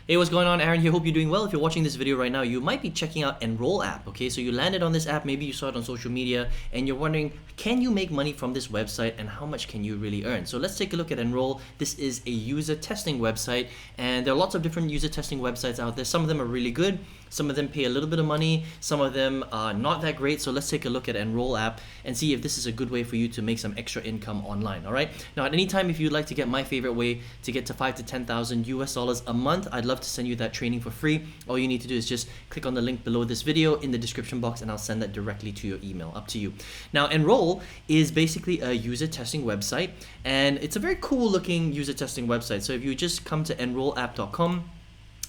Hey, what's going on? Aaron here. Hope you're doing well. If you're watching this video right now, you might be checking out Enroll app. Okay, so you landed on this app, maybe you saw it on social media, and you're wondering, can you make money from this website and how much can you really earn? So let's take a look at Enroll. This is a user testing website, and there are lots of different user testing websites out there. Some of them are really good. Some of them pay a little bit of money. Some of them are not that great. So let's take a look at Enroll app and see if this is a good way for you to make some extra income online. All right. Now, at any time, if you'd like to get my favorite way to get to 5 to 10,000 US dollars a month, I'd love to send you that training for free. All you need to do is just click on the link below this video in the description box, and I'll send that directly to your email. Up to you. Now, Enroll is basically a user testing website, and it's a very cool looking user testing website. So if you just come to enrollapp.com,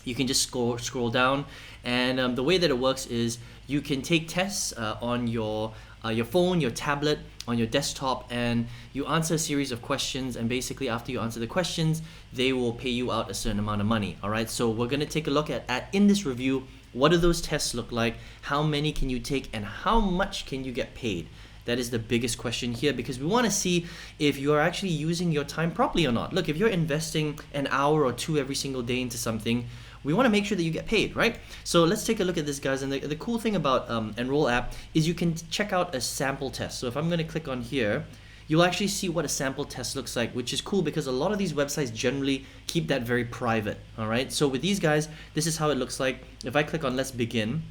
you can just scroll down, and the way that it works is you can take tests on your phone, your tablet, on your desktop, and you answer a series of questions, and basically after you answer the questions, they will pay you out a certain amount of money. All right, so we're going to take a look at in this review, what do those tests look like, how many can you take, and how much can you get paid? That is the biggest question here, because we want to see if you are actually using your time properly or not. Look, if you're investing an hour or two every single day into something, we want to make sure that you get paid, right? So let's take a look at this, guys. And the cool thing about Enroll app is you can check out a sample test. So if I'm going to click on here, you'll actually see what a sample test looks like, which is cool because a lot of these websites generally keep that very private, all right? So with these guys, this is how it looks like. If I click on Let's Begin,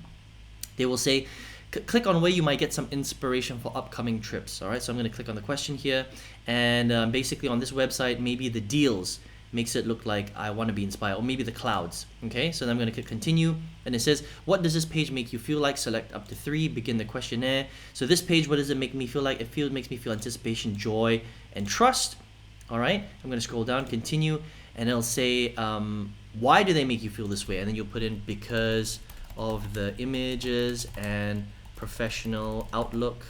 they will say, click on where you might get some inspiration for upcoming trips. All right, so I'm going to click on the question here, and basically on this website, maybe the deals makes it look like I want to be inspired, or maybe the clouds. Okay, so then I'm going to click continue, and it says, what does this page make you feel like? Select up to 3, begin the questionnaire. So this page, what does it make me feel like? It makes me feel anticipation, joy, and trust. All right, I'm going to scroll down, continue, and it'll say, why do they make you feel this way? And then you'll put in because of the images and professional outlook,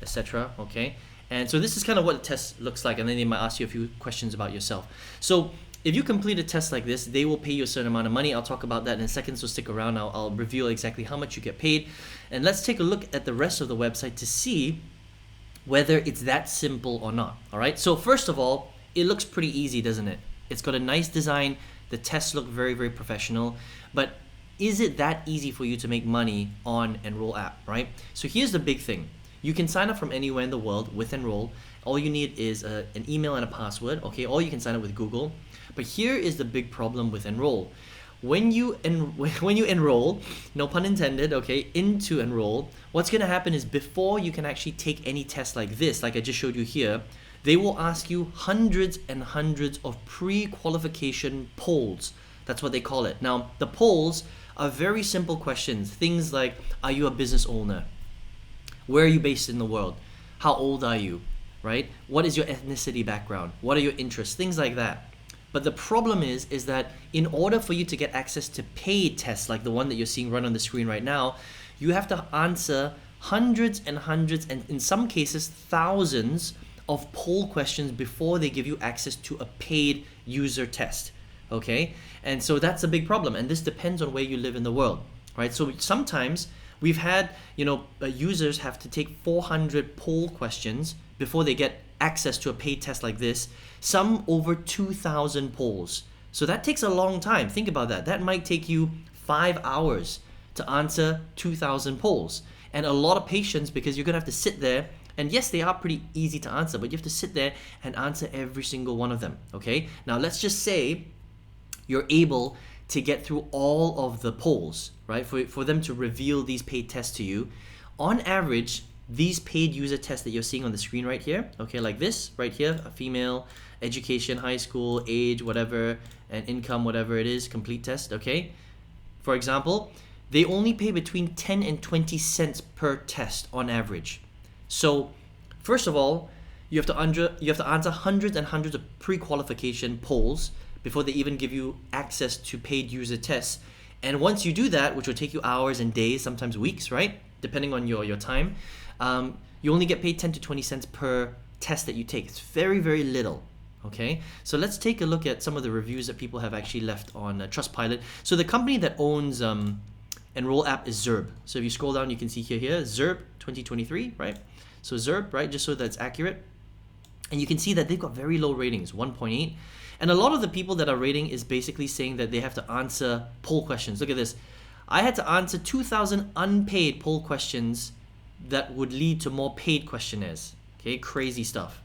etc. Okay, and so this is kind of what the test looks like, and then they might ask you a few questions about yourself. So if you complete a test like this, they will pay you a certain amount of money. I'll talk about that in a second, so stick around. I'll reveal exactly how much you get paid, and let's take a look at the rest of the website to see whether it's that simple or not. All right, so first of all, it looks pretty easy, doesn't it? It's got a nice design. The tests look very, very professional, but is it that easy for you to make money on Enroll app, right? So here's the big thing. You can sign up from anywhere in the world with Enroll. All you need is an email and a password, okay? Or you can sign up with Google. But here is the big problem with Enroll. When you enroll, no pun intended, okay, into Enroll, what's gonna happen is before you can actually take any test like this, like I just showed you here, they will ask you hundreds and hundreds of pre-qualification polls. That's what they call it. Now, the polls are very simple questions. Things like, are you a business owner? Where are you based in the world? How old are you? Right? What is your ethnicity background? What are your interests? Things like that. But the problem is that in order for you to get access to paid tests like the one that you're seeing run on the screen right now, you have to answer hundreds and hundreds, and in some cases thousands of poll questions before they give you access to a paid user test. Okay, and so that's a big problem, and this depends on where you live in the world, right? So sometimes we've had, users have to take 400 poll questions before they get access to a paid test like this. Some over 2,000 polls. So that takes a long time. Think about that. That might take you 5 hours to answer 2,000 polls, and a lot of patience, because you're gonna have to sit there. And yes, they are pretty easy to answer, but you have to sit there and answer every single one of them. Okay. Now let's just say you're able to get through all of the polls, right? For them to reveal these paid tests to you. On average, these paid user tests that you're seeing on the screen right here, okay, like this right here, a female, education, high school, age, whatever, and income, whatever it is, complete test, okay? For example, they only pay between 10 and 20 cents per test on average. So first of all, you have to answer hundreds and hundreds of pre-qualification polls before they even give you access to paid user tests. And once you do that, which will take you hours and days, sometimes weeks, right? Depending on your time, you only get paid 10 to 20 cents per test that you take. It's very, very little, okay? So let's take a look at some of the reviews that people have actually left on Trustpilot. So the company that owns Enroll app is Zerb. So if you scroll down, you can see here, Zerb 2023, right? So Zerb, right, just so that's accurate. And you can see that they've got very low ratings, 1.8. And a lot of the people that are rating is basically saying that they have to answer poll questions. Look at this. I had to answer 2,000 unpaid poll questions that would lead to more paid questionnaires. Okay, crazy stuff,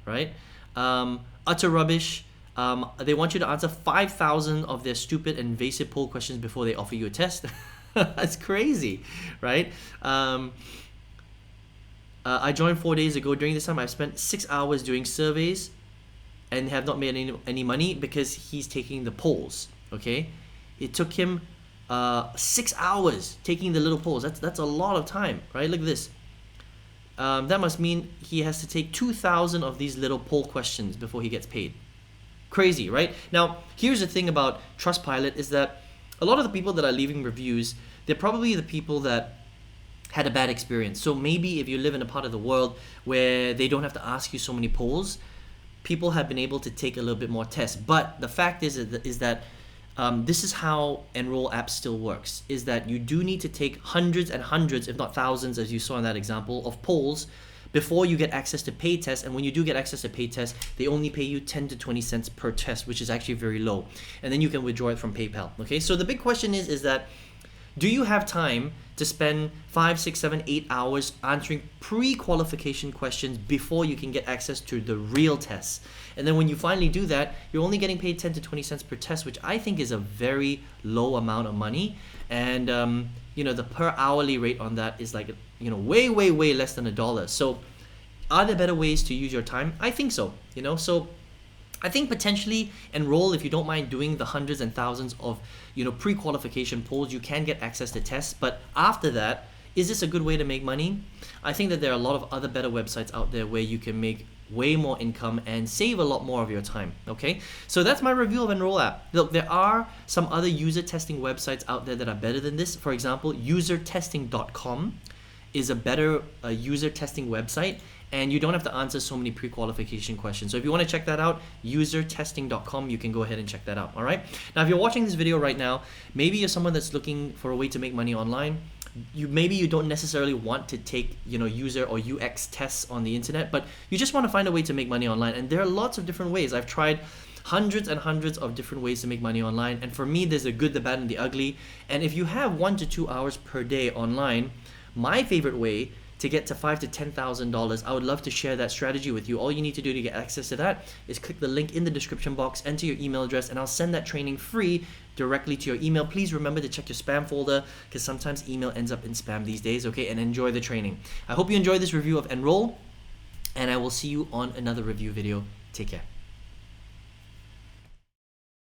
right? Utter rubbish. They want you to answer 5,000 of their stupid and invasive poll questions before they offer you a test. That's crazy, right? I joined 4 days ago. During this time, I've spent 6 hours doing surveys and have not made any money because he's taking the polls, okay? It took him 6 hours taking the little polls. That's a lot of time, right? Look at this. That must mean he has to take 2,000 of these little poll questions before he gets paid. Crazy, right? Now, here's the thing about Trustpilot is that a lot of the people that are leaving reviews, they're probably the people that had a bad experience. So maybe if you live in a part of the world where they don't have to ask you so many polls, people have been able to take a little bit more tests. But the fact is that this is how Enroll app still works, is that you do need to take hundreds and hundreds, if not thousands, as you saw in that example, of polls before you get access to paid tests. And when you do get access to paid tests, they only pay you 10 to 20 cents per test, which is actually very low. And then you can withdraw it from PayPal. Okay, so the big question is that, do you have time to spend 5, 6, 7, 8 hours answering pre-qualification questions before you can get access to the real tests? And then when you finally do that, you're only getting paid 10 to 20 cents per test, which I think is a very low amount of money. And the per hourly rate on that is like, way less than $1. So are there better ways to use your time? I think so. So I think potentially Enroll, if you don't mind doing the hundreds and thousands of pre-qualification polls, you can get access to tests. But after that, is this a good way to make money? I think that there are a lot of other better websites out there where you can make way more income and save a lot more of your time. Okay, so that's my review of Enroll app. Look, there are some other user testing websites out there that are better than this. For example, usertesting.com is a better user testing website, and you don't have to answer so many pre-qualification questions. So if you want to check that out, usertesting.com, you can go ahead and check that out. All right. Now, if you're watching this video right now, maybe you're someone that's looking for a way to make money online. Maybe you don't necessarily want to take user or UX tests on the internet, but you just want to find a way to make money online. And there are lots of different ways. I've tried hundreds and hundreds of different ways to make money online, and for me, there's the good, the bad, and the ugly. And if you have 1 to 2 hours per day online, my favorite way to get to $5,000 to $10,000, I would love to share that strategy with you. All you need to do to get access to that is click the link in the description box, enter your email address, and I'll send that training free directly to your email. Please remember to check your spam folder, because sometimes email ends up in spam these days, okay? And enjoy the training. I hope you enjoyed this review of Enroll, and I will see you on another review video. Take care.